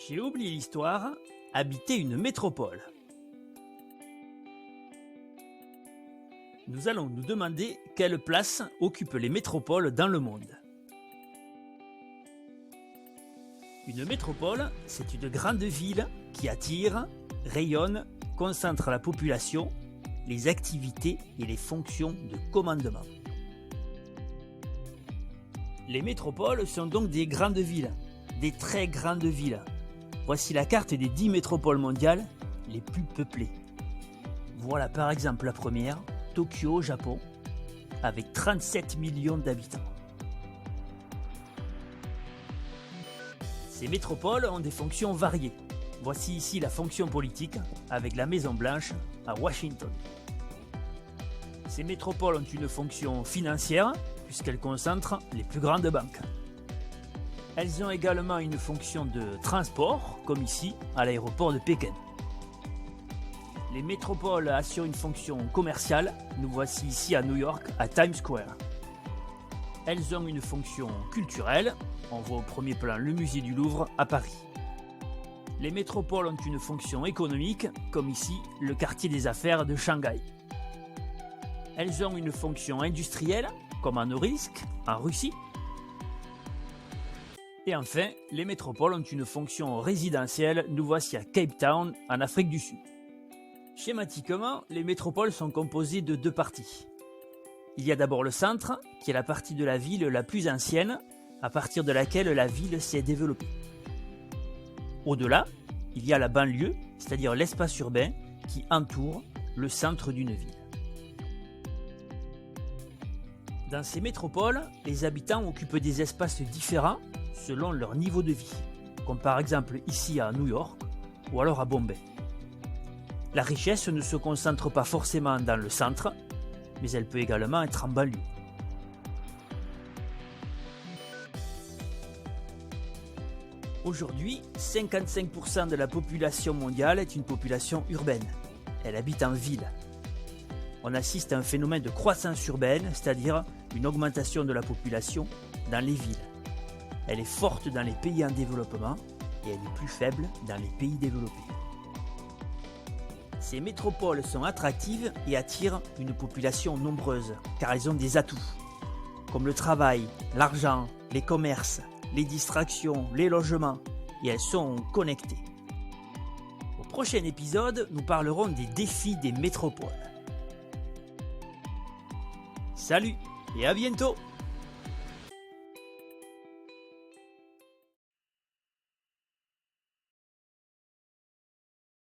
J'ai oublié l'histoire, habiter une métropole. Nous allons nous demander quelle place occupent les métropoles dans le monde. Une métropole, c'est une grande ville qui attire, rayonne, concentre la population, les activités et les fonctions de commandement. Les métropoles sont donc des grandes villes, des très grandes villes. Voici la carte des 10 métropoles mondiales les plus peuplées. Voilà par exemple la première, Tokyo au Japon, avec 37 millions d'habitants. Ces métropoles ont des fonctions variées. Voici ici la fonction politique avec la Maison Blanche à Washington. Ces métropoles ont une fonction financière puisqu'elles concentrent les plus grandes banques. Elles ont également une fonction de transport, comme ici à l'aéroport de Pékin. Les métropoles assurent une fonction commerciale, nous voici ici à New York, à Times Square. Elles ont une fonction culturelle, on voit au premier plan le musée du Louvre à Paris. Les métropoles ont une fonction économique, comme ici le quartier des affaires de Shanghai. Elles ont une fonction industrielle, comme à Norilsk, en Russie. Et enfin, les métropoles ont une fonction résidentielle, nous voici à Cape Town, en Afrique du Sud. Schématiquement, les métropoles sont composées de deux parties. Il y a d'abord le centre, qui est la partie de la ville la plus ancienne, à partir de laquelle la ville s'est développée. Au-delà, il y a la banlieue, c'est-à-dire l'espace urbain qui entoure le centre d'une ville. Dans ces métropoles, les habitants occupent des espaces différents selon leur niveau de vie, comme par exemple ici à New York ou alors à Bombay. La richesse ne se concentre pas forcément dans le centre, mais elle peut également être en banlieue. Aujourd'hui, 55% de la population mondiale est une population urbaine. Elle habite en ville. On assiste à un phénomène de croissance urbaine, c'est-à-dire une augmentation de la population dans les villes. Elle est forte dans les pays en développement et elle est plus faible dans les pays développés. Ces métropoles sont attractives et attirent une population nombreuse, car elles ont des atouts, comme le travail, l'argent, les commerces, les distractions, les logements, et elles sont connectées. Au prochain épisode, nous parlerons des défis des métropoles. Salut et à bientôt!